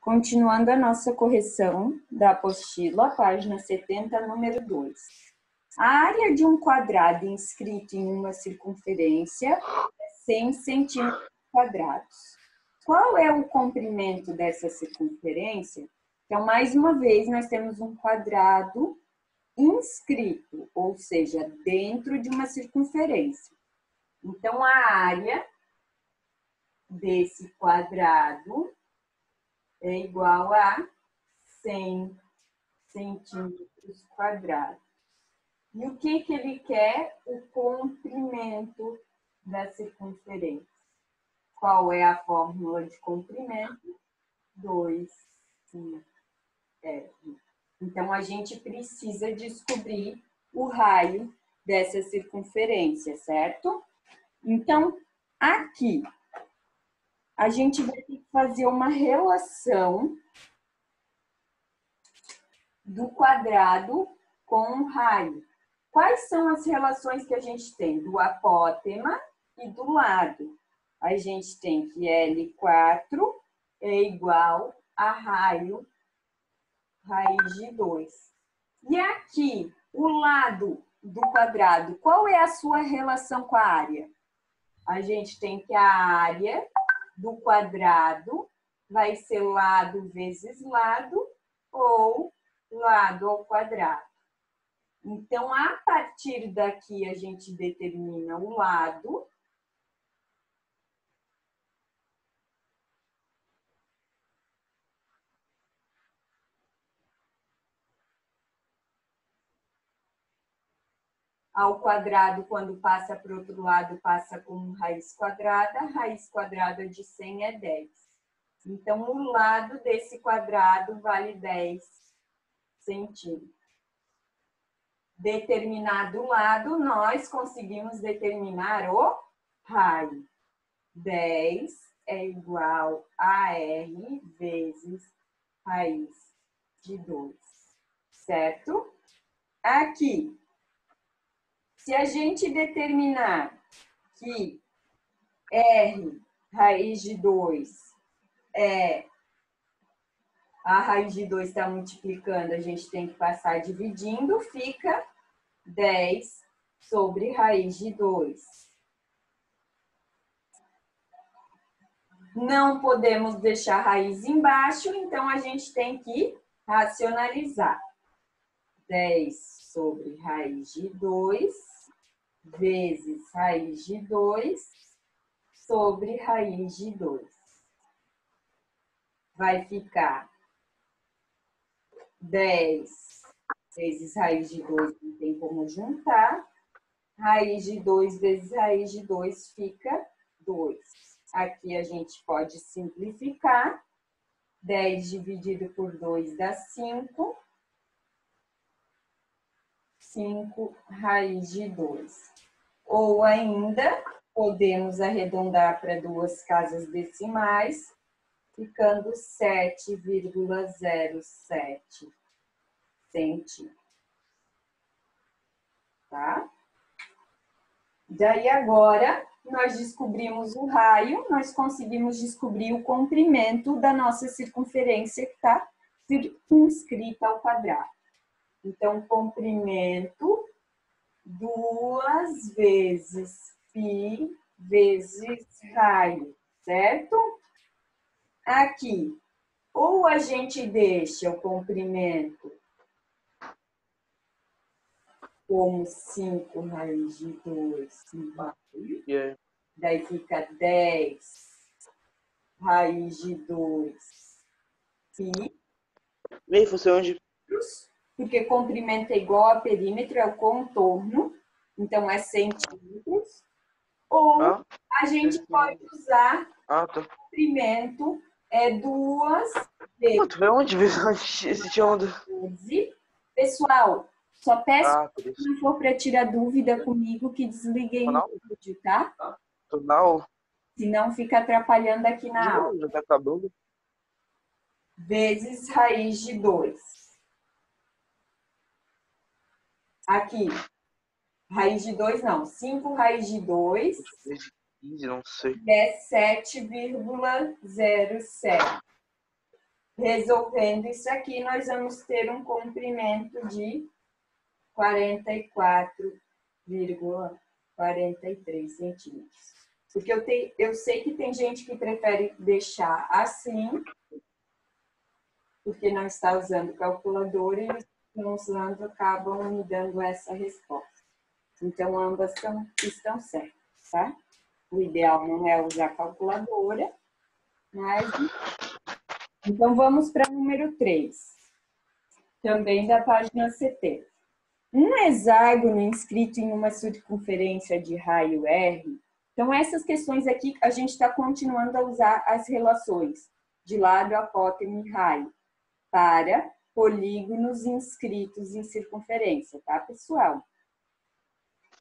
Continuando a nossa correção da apostila, página 70, número 2. A área de um quadrado inscrito em uma circunferência é 100 centímetros quadrados. Qual é o comprimento dessa circunferência? Então, mais uma vez, nós temos um quadrado inscrito, ou seja, dentro de uma circunferência. Então, a área desse quadrado é igual a 100 centímetros quadrados. E o que ele quer? O comprimento da circunferência. Qual é a fórmula de comprimento? 2πr. Então, a gente precisa descobrir o raio dessa circunferência, certo? Então, aqui, a gente vai ter que fazer uma relação do quadrado com o raio. Quais são as relações que a gente tem? Do apótema e do lado. A gente tem que L4 é igual a raiz de 2. E aqui, o lado do quadrado, qual é a sua relação com a área? A gente tem que a área do quadrado vai ser lado vezes lado ou lado ao quadrado. Então, a partir daqui, a gente determina o lado. Ao quadrado, quando passa para o outro lado, passa como raiz quadrada. A raiz quadrada de 100 é 10. Então, o lado desse quadrado vale 10 centímetros. Determinado lado, nós conseguimos determinar o raio. 10 é igual a R vezes raiz de 2, certo? Aqui, se a gente determinar que R raiz de 2 a raiz de 2 está multiplicando, a gente tem que passar dividindo, fica 10 sobre raiz de 2. Não podemos deixar a raiz embaixo, então a gente tem que racionalizar. 10 sobre raiz de 2 vezes raiz de 2 sobre raiz de 2. Vai ficar 10 vezes raiz de 2, não tem como juntar. Raiz de 2 vezes raiz de 2 fica 2. Aqui a gente pode simplificar. 10 dividido por 2 dá 5. 5 raiz de 2. Ou ainda, podemos arredondar para duas casas decimais, ficando 7,07 centímetros. Tá? Daí agora, nós descobrimos o raio, nós conseguimos descobrir o comprimento da nossa circunferência que está circunscrita ao quadrado. Então, comprimento 2 vezes π vezes raio, certo? Aqui, ou a gente deixa o comprimento como 5 raiz de 2 daí fica 10 raiz de 2 π. Vem, você onde? Porque comprimento é igual a perímetro, é o contorno, então é centímetros. Ou a gente pode usar comprimento é 2 vezes. Tu vê onde esse onda? Pessoal, só peço que se não for para tirar dúvida comigo que desliguem o vídeo, tá? Senão fica atrapalhando aqui na aula. Já tá acabando. Vezes raiz de 2. Aqui, raiz de 2 não, 5 raiz de 2 15, não sei. é 7,07. Resolvendo isso aqui, nós vamos ter um comprimento de 44,43 centímetros. Porque eu sei que tem gente que prefere deixar assim, porque não está usando calculadora, e os que estão usando acabam me dando essa resposta. Então, ambas estão certas, tá? O ideal não é usar calculadora, mas... Então, vamos para o número 3, também da página 70. Um hexágono inscrito em uma circunferência de raio R. Então, essas questões aqui, a gente está continuando a usar as relações de lado, apótema e raio para polígonos inscritos em circunferência, tá, pessoal?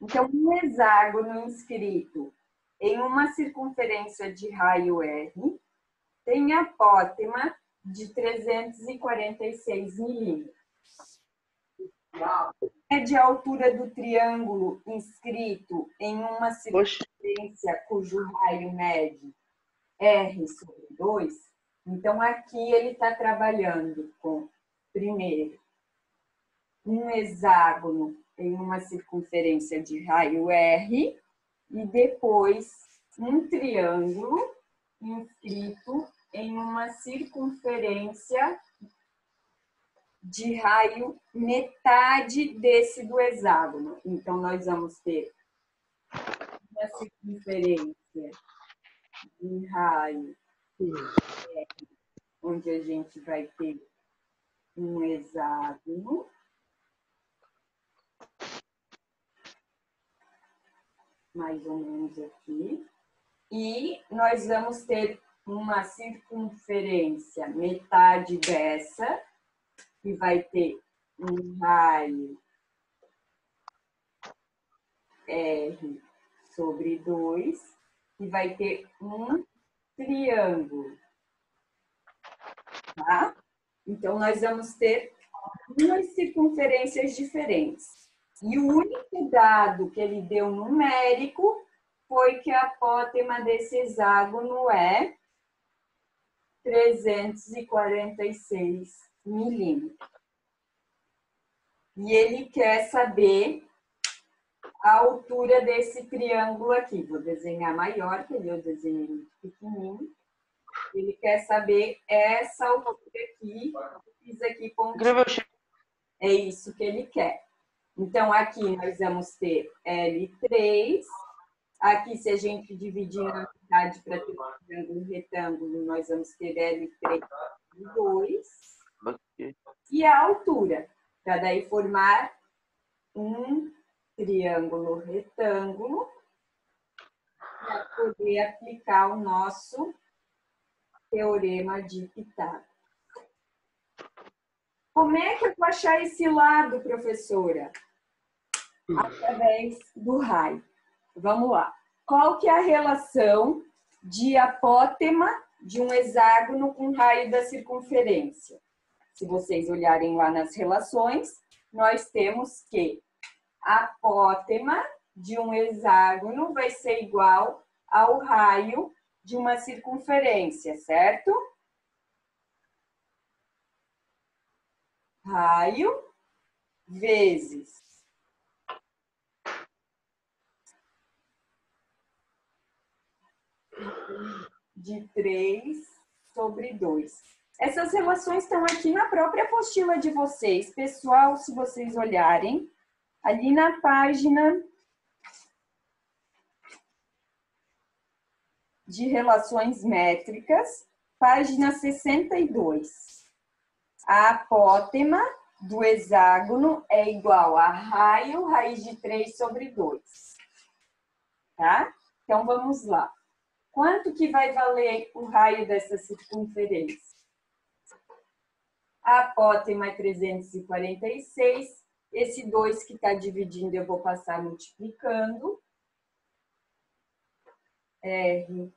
Então, um hexágono inscrito em uma circunferência de raio R tem apótema de 346 milímetros. É de altura do triângulo inscrito em uma circunferência cujo raio mede R sobre 2. Então, aqui ele está trabalhando com, primeiro, um hexágono em uma circunferência de raio R e depois um triângulo inscrito em uma circunferência de raio metade desse do hexágono. Então, nós vamos ter uma circunferência de raio, onde a gente vai ter um hexágono. Mais ou menos aqui. E nós vamos ter uma circunferência metade dessa, que vai ter um raio R sobre 2, e vai ter um triângulo. Tá? Então, nós vamos ter duas circunferências diferentes. E o único dado que ele deu numérico foi que a apótema desse hexágono é 346 milímetros. E ele quer saber a altura desse triângulo aqui. Vou desenhar maior, porque eu desenhei muito pequenininho. Ele quer saber essa altura aqui. Eu fiz aqui pontinho. É isso que ele quer. Então, aqui nós vamos ter L3. Aqui, se a gente dividir na metade para ter um triângulo retângulo, nós vamos ter L3 e 2. E a altura, para daí formar um triângulo retângulo, para poder aplicar o nosso teorema de Pitágoras. Como é que eu vou achar esse lado, professora? Através do raio. Vamos lá. Qual que é a relação de apótema de um hexágono com raio da circunferência? Se vocês olharem lá nas relações, nós temos que a apótema de um hexágono vai ser igual ao raio de uma circunferência, certo? Raio vezes de 3 sobre 2. Essas relações estão aqui na própria apostila de vocês. Pessoal, se vocês olharem, ali na página de relações métricas, página 62. A apótema do hexágono é igual a raio raiz de 3 sobre 2. Tá? Então, vamos lá. Quanto que vai valer o raio dessa circunferência? A apótema é 346. Esse 2 que está dividindo, eu vou passar multiplicando. R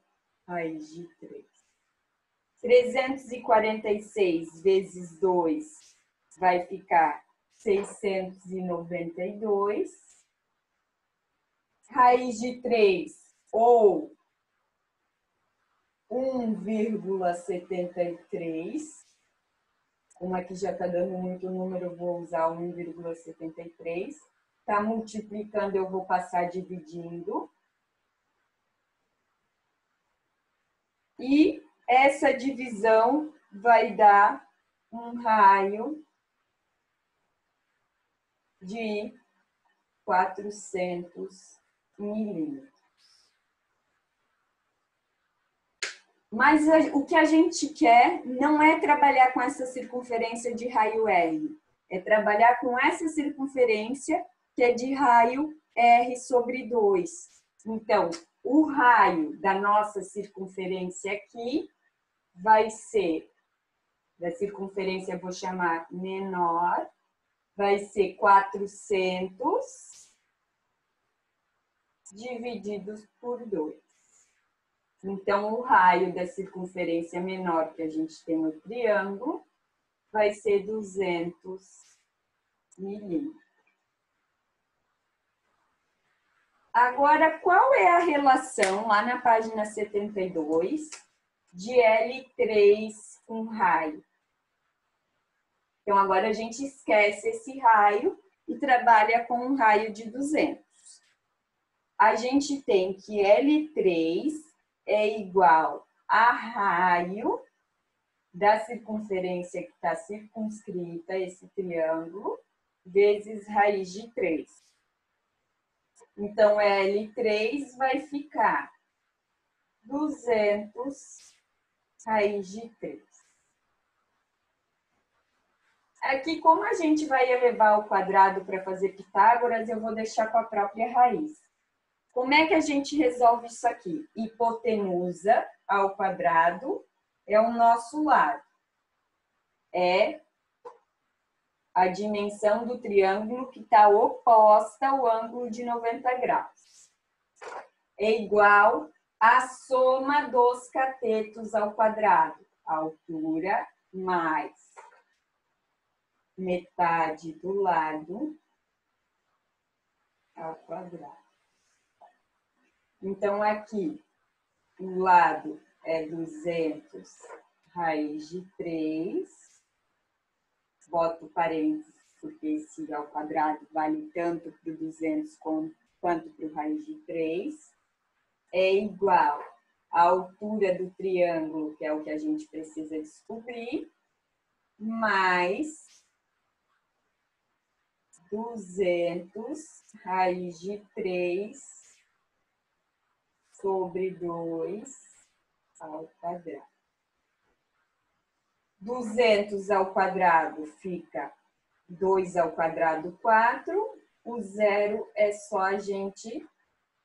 raiz de 3. 346 vezes 2 vai ficar 692. Raiz de 3, ou 1,73. Como aqui já está dando muito número, eu vou usar 1,73. Está multiplicando, eu vou passar dividindo. E essa divisão vai dar um raio de 400 milímetros. Mas o que a gente quer não é trabalhar com essa circunferência de raio R, é trabalhar com essa circunferência que é de raio R sobre 2. Então, o raio da nossa circunferência aqui vai ser, da circunferência eu vou chamar menor, vai ser 400 divididos por 2. Então, o raio da circunferência menor que a gente tem no triângulo vai ser 200 milímetros. Agora, qual é a relação, lá na página 72, de L3 com raio? Então, agora a gente esquece esse raio e trabalha com um raio de 200. A gente tem que L3 é igual a raio da circunferência que está circunscrita, esse triângulo, vezes raiz de 3. Então, L3 vai ficar 200 raiz de 3. Aqui, como a gente vai elevar ao quadrado para fazer Pitágoras, eu vou deixar com a própria raiz. Como é que a gente resolve isso aqui? Hipotenusa ao quadrado é o nosso lado. É a dimensão do triângulo que está oposta ao ângulo de 90 graus. É igual à soma dos catetos ao quadrado. A altura mais metade do lado ao quadrado. Então, aqui, o lado é 200 raiz de 3. Boto parênteses, porque esse ao quadrado vale tanto para o 200 quanto para o raiz de 3. É igual à altura do triângulo, que é o que a gente precisa descobrir, mais 200 raiz de 3 sobre 2 ao quadrado. 200 ao quadrado fica 2 ao quadrado, 4. O zero é só a gente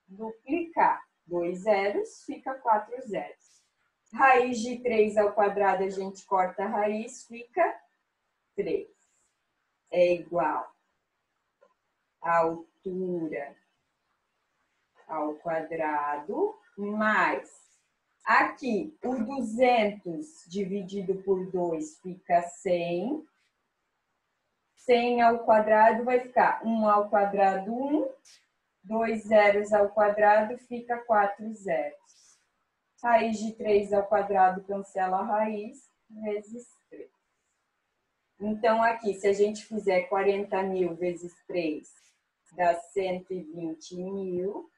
duplicar. 2 zeros, fica 4 zeros. Raiz de 3 ao quadrado, a gente corta a raiz, fica 3. É igual à altura ao quadrado, mais aqui o 200 dividido por 2 fica 100. 100 ao quadrado vai ficar 1 ao quadrado, 1. 2 zeros ao quadrado fica 4 zeros. Raiz de 3 ao quadrado cancela a raiz, vezes 3. Então, aqui, se a gente fizer 40.000 vezes 3, dá 120.000.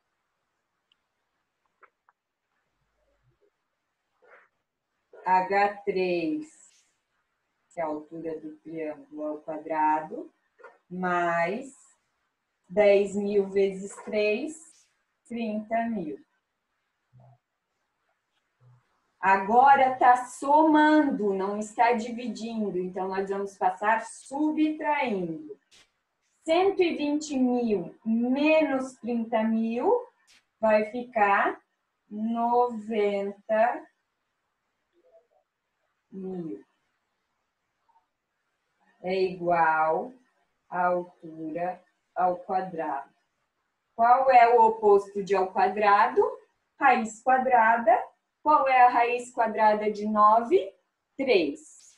H3, que é a altura do triângulo ao quadrado, mais 10.000 vezes 3, 30.000. Agora está somando, não está dividindo, então nós vamos passar subtraindo. 120.000 menos 30.000 vai ficar 90.000. É igual à altura ao quadrado. Qual é o oposto de ao quadrado? Raiz quadrada. Qual é a raiz quadrada de 9? 3.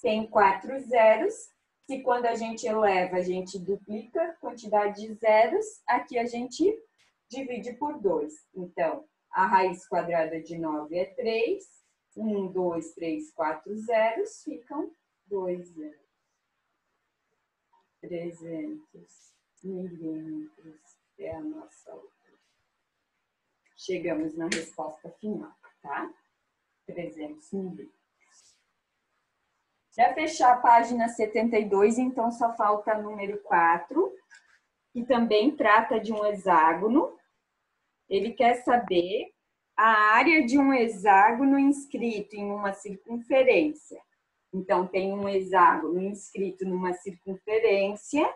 Tem 4 zeros. Se quando a gente eleva, a gente duplica a quantidade de zeros, aqui a gente divide por 2. Então, a raiz quadrada de 9 é 3. 1, 2, 3, 4 zeros ficam 2 zeros. 300 milímetros é a nossa altura. Chegamos na resposta final, tá? 300 milímetros. Para fechar a página 72, então só falta número 4, que também trata de um hexágono. Ele quer saber a área de um hexágono inscrito em uma circunferência. Então, tem um hexágono inscrito numa circunferência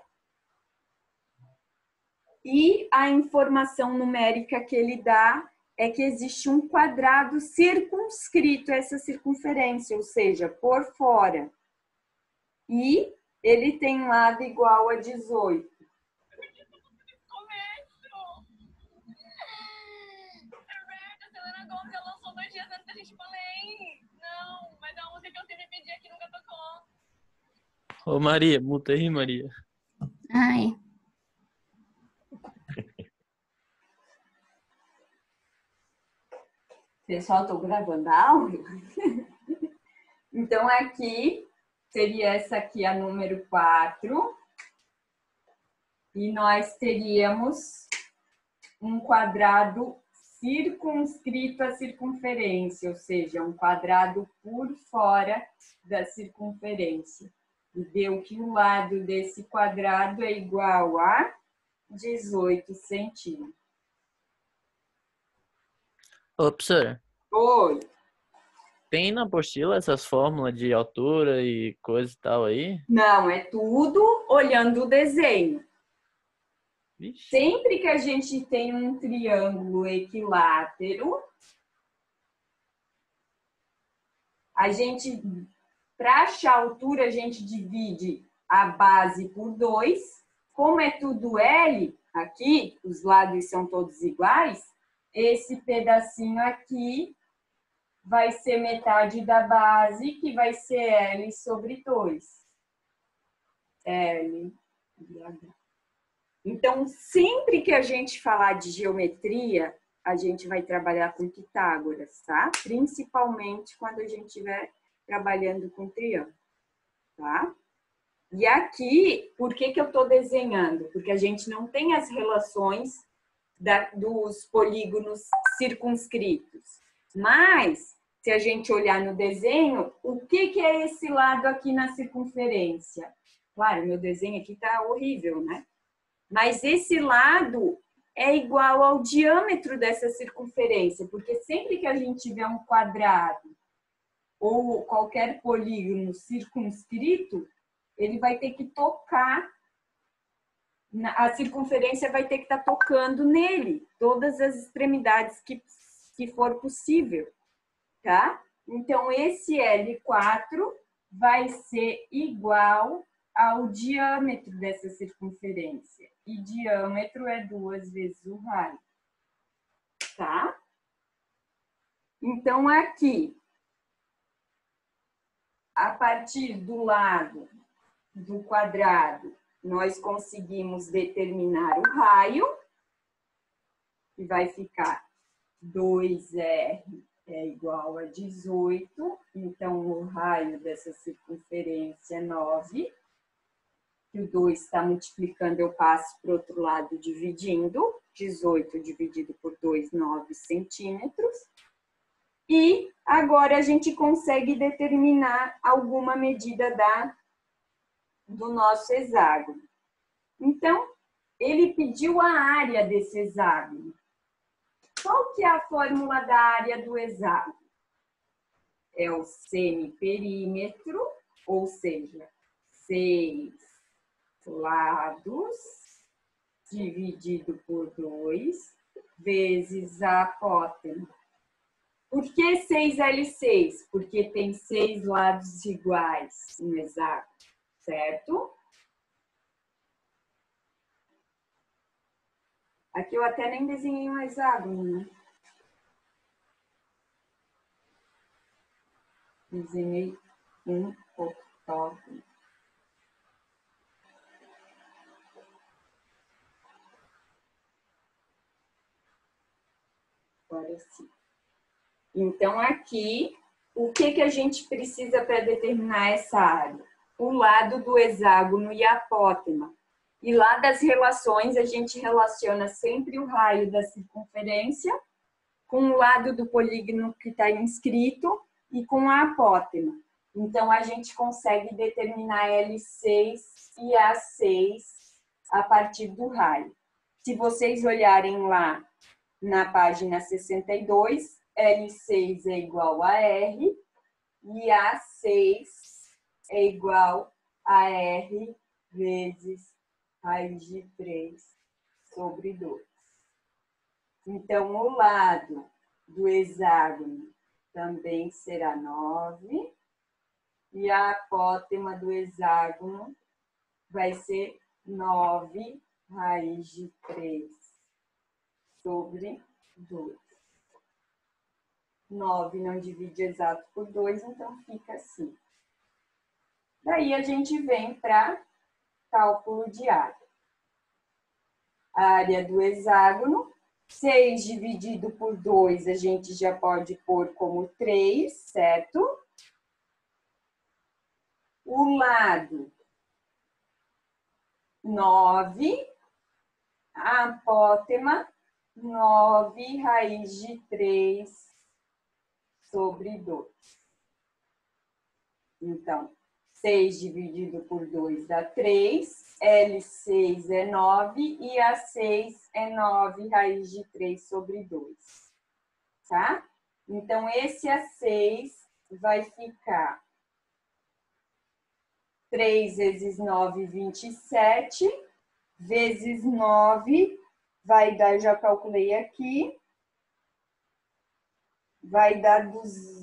e a informação numérica que ele dá é que existe um quadrado circunscrito a essa circunferência, ou seja, por fora. E ele tem lado igual a 18. Selena Gomez lançou 2 dias antes da gente falei. Não, mas é uma música que eu sempre pedi aqui nunca tocou. Ô Maria, muta aí, Maria. Ai, Pessoal, estou gravando áudio. Então, aqui seria essa aqui a número 4. E nós teríamos um quadrado circunscrito à circunferência, ou seja, um quadrado por fora da circunferência. E deu que o lado desse quadrado é igual a 18 centímetros. Ô, professora, Oi. tem na apostila essas fórmulas de altura e coisa e tal aí? Não, é tudo olhando o desenho. Vixe. Sempre que a gente tem um triângulo equilátero, a gente, para achar a altura, a gente divide a base por 2. Como é tudo L, aqui, os lados são todos iguais, esse pedacinho aqui vai ser metade da base, que vai ser L sobre 2. L. Então, sempre que a gente falar de geometria, a gente vai trabalhar com Pitágoras, tá? Principalmente quando a gente estiver trabalhando com triângulo, tá? E aqui, por que eu estou desenhando? Porque a gente não tem as relações dos polígonos circunscritos. Mas, se a gente olhar no desenho, o que é esse lado aqui na circunferência? Claro, meu desenho aqui está horrível, né? Mas esse lado é igual ao diâmetro dessa circunferência, porque sempre que a gente tiver um quadrado ou qualquer polígono circunscrito, ele vai ter que tocar, a circunferência vai ter que estar tocando nele, todas as extremidades que for possível, tá? Então, esse L4 vai ser igual ao diâmetro dessa circunferência. E diâmetro é 2 vezes o raio, tá? Então, aqui, a partir do lado do quadrado, nós conseguimos determinar o raio, que vai ficar 2R é igual a 18, então o raio dessa circunferência é 9. Que o 2 está multiplicando, eu passo para o outro lado dividindo. 18 dividido por 2, 9 centímetros. E agora a gente consegue determinar alguma medida do nosso hexágono. Então, ele pediu a área desse hexágono. Qual que é a fórmula da área do hexágono? É o semiperímetro, ou seja, 6 lados dividido por 2 vezes a apótema. Por que 6L6? Porque tem 6 lados iguais no hexágono, certo? Aqui eu até nem desenhei um hexágono, né? Desenhei um octógono. Agora sim. Então, aqui, o que a gente precisa para determinar essa área? o lado do hexágono e a apótema. E lá das relações, a gente relaciona sempre o raio da circunferência com o lado do polígono que está inscrito e com a apótema. Então, a gente consegue determinar L6 e A6 a partir do raio. Se vocês olharem lá na página 62, L6 é igual a R e A6 é igual a R vezes raiz de 3 sobre 2. Então, o lado do hexágono também será 9 e a apótema do hexágono vai ser 9 raiz de 3 sobre 2. 9 não divide exato por 2, então fica assim. Daí a gente vem para cálculo de área. A área do hexágono, 6 dividido por 2, a gente já pode pôr como 3, certo? O lado, 9. A apótema, 9 raiz de 3 sobre 2. Então, 6 dividido por 2 dá 3, L6 é 9 e A6 é 9 raiz de 3 sobre 2, tá? Então, esse A6 vai ficar 3 vezes 9, 27, vezes 9, vai dar, já calculei aqui, vai dar 200.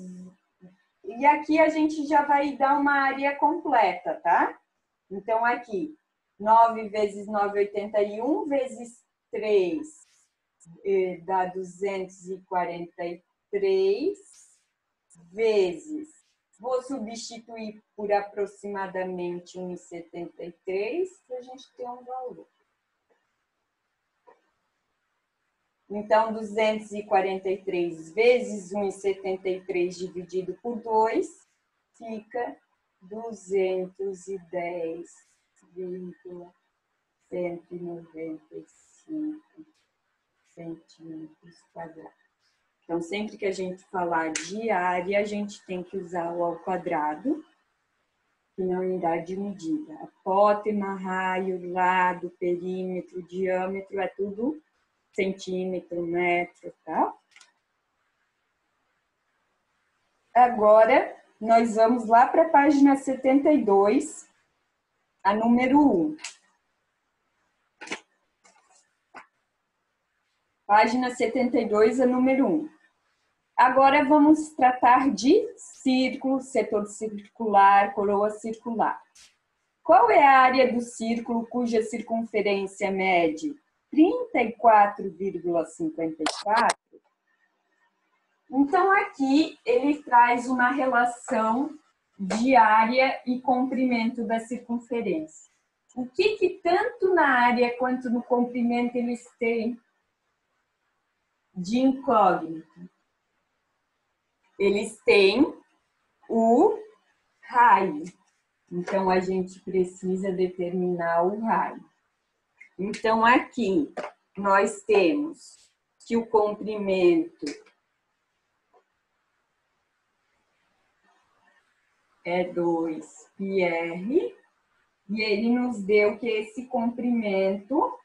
E aqui a gente já vai dar uma área completa, tá? Então, aqui, 9 vezes 9, 81, vezes 3, dá 243, vezes, vou substituir por aproximadamente 1,73, para a gente ter um valor. Então, 243 vezes 1,73 dividido por 2, fica 210,195 centímetros quadrados. Então, sempre que a gente falar de área, a gente tem que usar o ao quadrado, que não é unidade de medida. Apótema, raio, lado, perímetro, diâmetro, é tudo centímetro, metro, tá? Agora, nós vamos lá para a página 72, a número 1. Página 72, a número 1. Agora, vamos tratar de círculo, setor circular, coroa circular. Qual é a área do círculo cuja circunferência mede 34,54? Então, aqui ele traz uma relação de área e comprimento da circunferência. O que tanto na área quanto no comprimento eles têm de incógnito? Eles têm o raio. Então, a gente precisa determinar o raio. Então, aqui, nós temos que o comprimento é 2πr, e ele nos deu que esse comprimento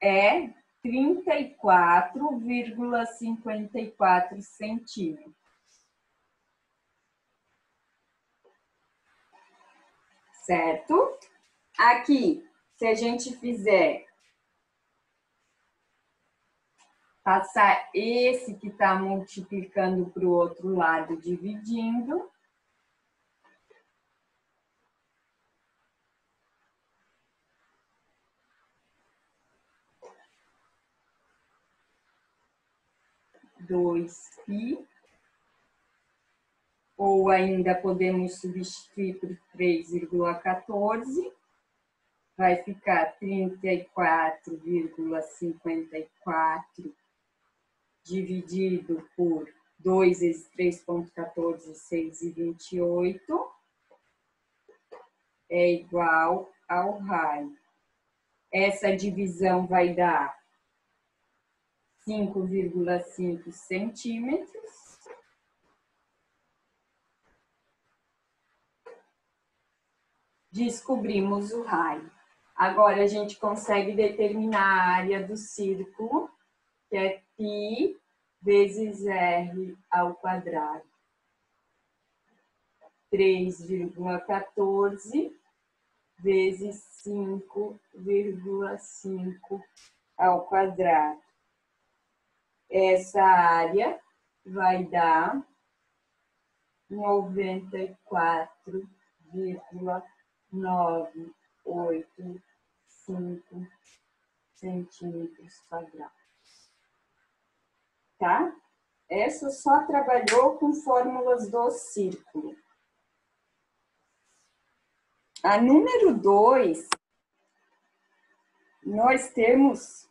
é 34,54 centímetros. Certo? Aqui, se a gente fizer passar esse que está multiplicando para o outro lado, dividindo, dois π, ou ainda podemos substituir por 3,14, vai ficar 34,54 dividido por 2 vezes 3,14, 6,28, é igual ao raio. Essa divisão vai dar 5,5 centímetros. Descobrimos o raio. Agora, a gente consegue determinar a área do círculo, que é π vezes r ao quadrado. 3,14 vezes 5,5 ao quadrado. Essa área vai dar 94,985 centímetros quadrados. Tá? Essa só trabalhou com fórmulas do círculo. A número 2, nós temos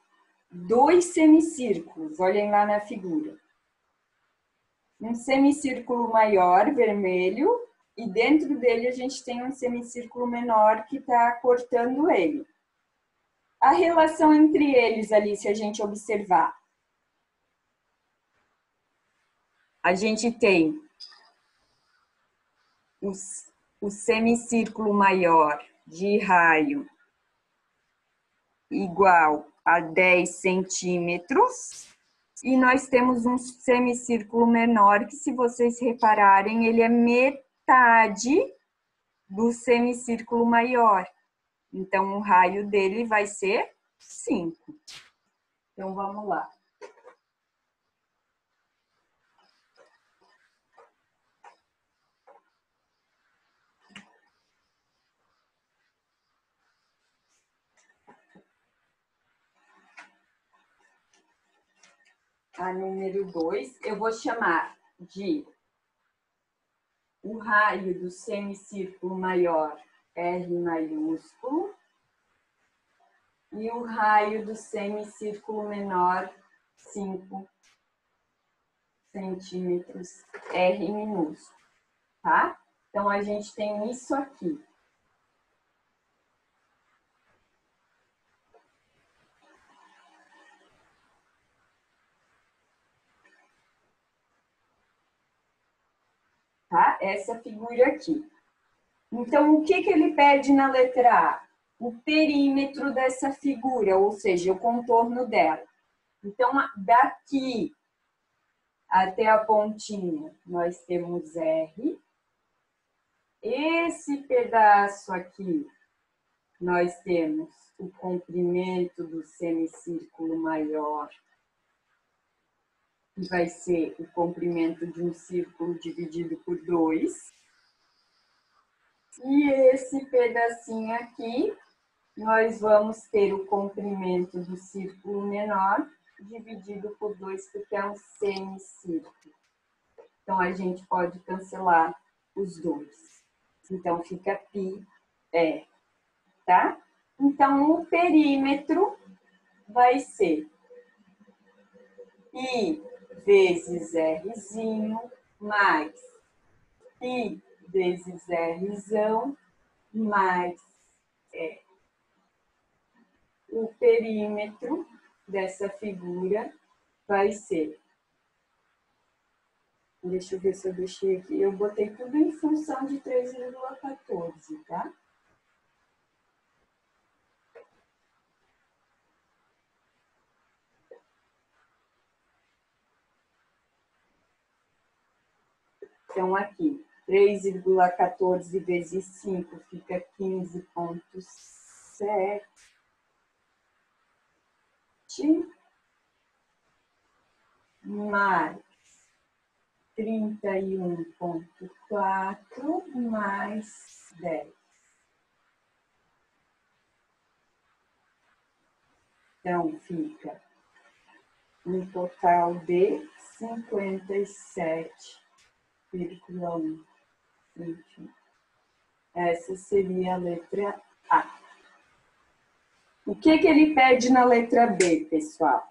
2 semicírculos, olhem lá na figura. Um semicírculo maior, vermelho, e dentro dele a gente tem um semicírculo menor que está cortando ele. A relação entre eles ali, se a gente observar, a gente tem o semicírculo maior de raio igual a 10 centímetros e nós temos um semicírculo menor que, se vocês repararem, ele é metade do semicírculo maior. Então, o raio dele vai ser 5. Então, vamos lá. A número 2, eu vou chamar de o raio do semicírculo maior, R maiúsculo, e o raio do semicírculo menor, 5 centímetros, R minúsculo, tá? Então, a gente tem isso aqui. Tá? Essa figura aqui. Então, o que ele pede na letra A? O perímetro dessa figura, ou seja, o contorno dela. Então, daqui até a pontinha, nós temos R. Esse pedaço aqui, nós temos o comprimento do semicírculo maior, que vai ser o comprimento de um círculo dividido por 2. E esse pedacinho aqui, nós vamos ter o comprimento do círculo menor dividido por 2, porque é um semicírculo. Então, a gente pode cancelar os dois. Então, fica πr, tá? Então, o perímetro vai ser π vezes Rzinho mais π vezes Rzão mais R. O perímetro dessa figura vai ser... Deixa eu ver se eu deixei aqui. Eu botei tudo em função de 3,14, tá? Então, aqui, 3,14 vezes 5 fica 15,7. Mais 31,4 mais 10. Então, fica um total de 57,1. Essa seria a letra A. O que ele pede na letra B, pessoal?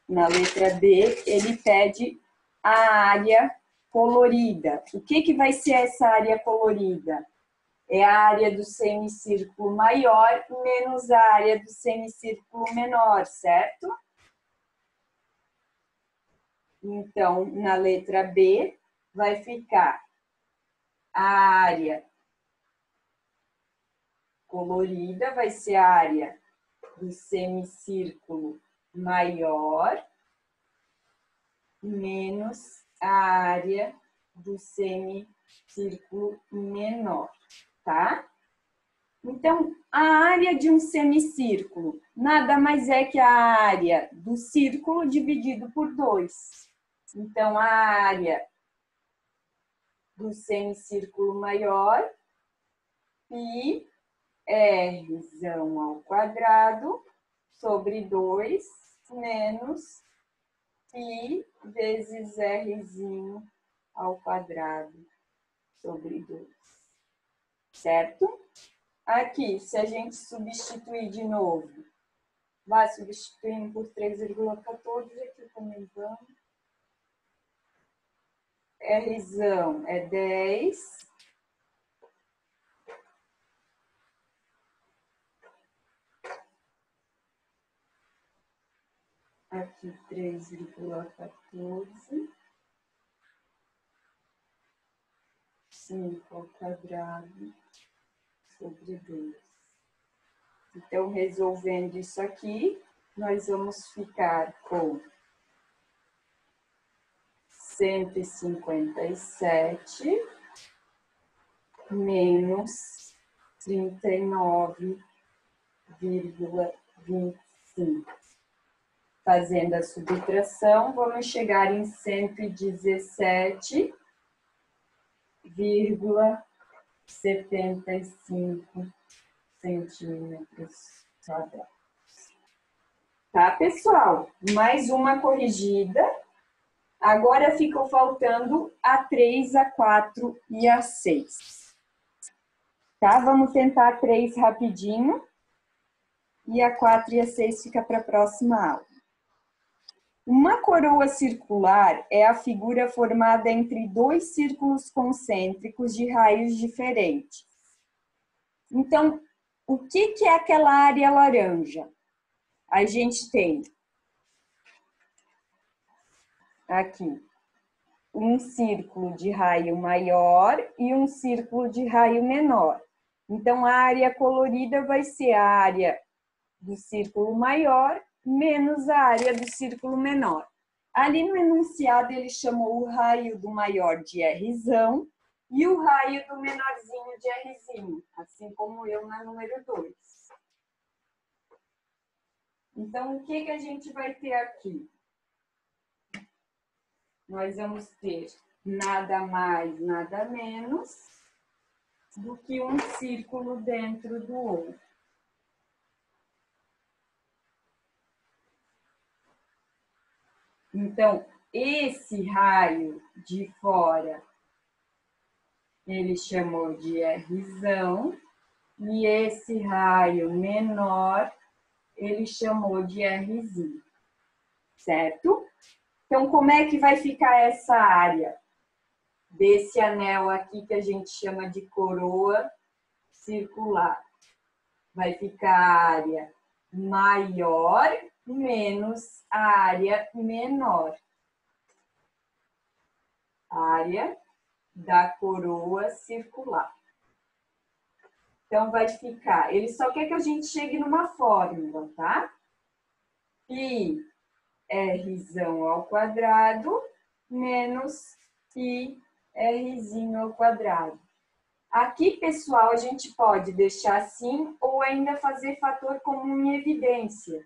Na letra B, ele pede a área colorida. O que vai ser essa área colorida? É a área do semicírculo maior menos a área do semicírculo menor, certo? Então, na letra B, vai ficar a área colorida, vai ser a área do semicírculo maior menos a área do semicírculo menor, tá? Então, a área de um semicírculo nada mais é que a área do círculo dividido por 2. Então, a área do semicírculo maior, π Rzão ao quadrado, sobre 2, menos π vezes Rzinho ao quadrado, sobre 2. Certo? Aqui, se a gente substituir de novo, vai substituindo por 3,14, aqui também vamos. Rzão é 10. Aqui 3,14. 5 ao quadrado sobre 2. Então, resolvendo isso aqui, nós vamos ficar com 157 menos 39,25. Fazendo a subtração, vamos chegar em 117,75 centímetros quadrados. Tá, pessoal? Mais uma corrigida. Agora ficou faltando a 3, a 4 e a 6. Tá? Vamos tentar a 3 rapidinho. E a 4 e a 6 fica para a próxima aula. Uma coroa circular é a figura formada entre dois círculos concêntricos de raios diferentes. Então, o que é aquela área laranja? A gente tem aqui um círculo de raio maior e um círculo de raio menor. Então, a área colorida vai ser a área do círculo maior menos a área do círculo menor. Ali no enunciado, ele chamou o raio do maior de Rzão e o raio do menorzinho de Rzinho, assim como eu na número 2. Então, o que a gente vai ter aqui? Nós vamos ter nada mais, nada menos do que um círculo dentro do outro. Então, esse raio de fora, ele chamou de Rzão, e esse raio menor, ele chamou de Rzinho, certo? Então, como é que vai ficar essa área desse anel aqui que a gente chama de coroa circular? Vai ficar a área maior menos a área menor. Área da coroa circular. Então, vai ficar... Ele só quer que a gente chegue numa fórmula, tá? Π Rzão ao quadrado menos π Rzinho ao quadrado. Aqui, pessoal, a gente pode deixar assim ou ainda fazer fator comum em evidência.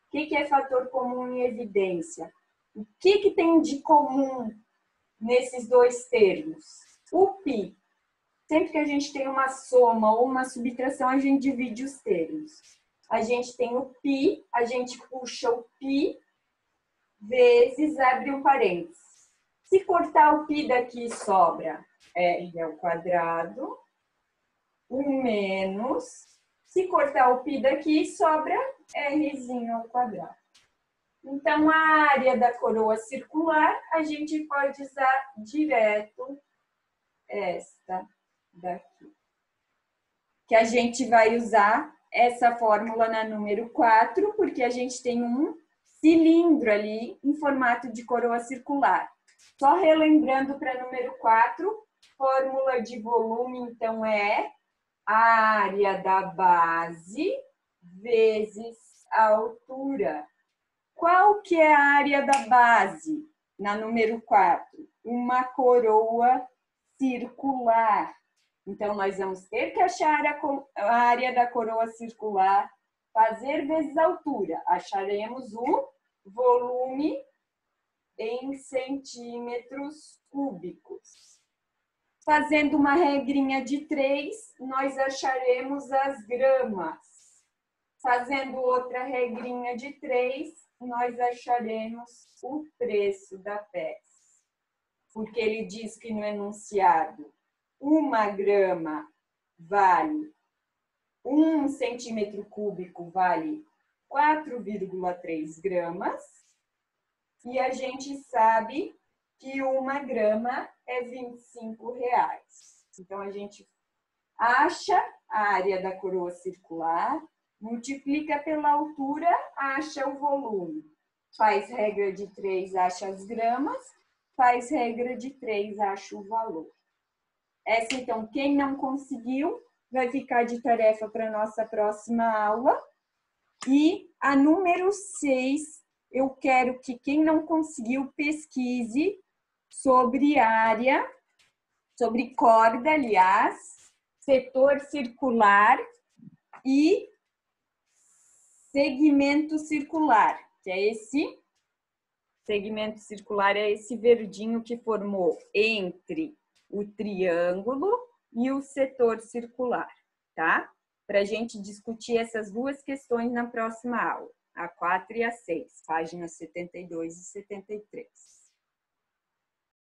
O que é fator comum em evidência? O que tem de comum nesses dois termos? O π. Sempre que a gente tem uma soma ou uma subtração, a gente divide os termos. A gente tem o π, a gente puxa o π vezes, abre um parênteses. Se cortar o π daqui, sobra R ao quadrado, o menos. Se cortar o π daqui, sobra Rzinho ao quadrado. Então, a área da coroa circular, a gente pode usar direto esta daqui. que a gente vai usar essa fórmula na número 4, porque a gente tem um cilindro ali em formato de coroa circular. Só relembrando para número 4, fórmula de volume, então, é a área da base vezes a altura. Qual que é a área da base na número 4? Uma coroa circular. Então, nós vamos ter que achar a área da coroa circular, fazer vezes a altura. Acharemos o volume em centímetros cúbicos. Fazendo uma regrinha de 3, nós acharemos as gramas. Fazendo outra regrinha de 3, nós acharemos o preço da peça. Porque ele diz que no enunciado, 1 grama vale, 1 centímetro cúbico vale 4,3 gramas, e a gente sabe que 1 grama é R$25. Então, a gente acha a área da coroa circular, multiplica pela altura, acha o volume. Faz regra de 3, acha as gramas, faz regra de 3, acha o valor. Essa, então, quem não conseguiu, vai ficar de tarefa para a nossa próxima aula. E a número 6, eu quero que quem não conseguiu pesquise sobre área, sobre corda, aliás, setor circular e segmento circular, que é esse segmento circular, é esse verdinho que formou entre o triângulo e o setor circular, tá? Para a gente discutir essas duas questões na próxima aula, a 4 e a 6, páginas 72 e 73.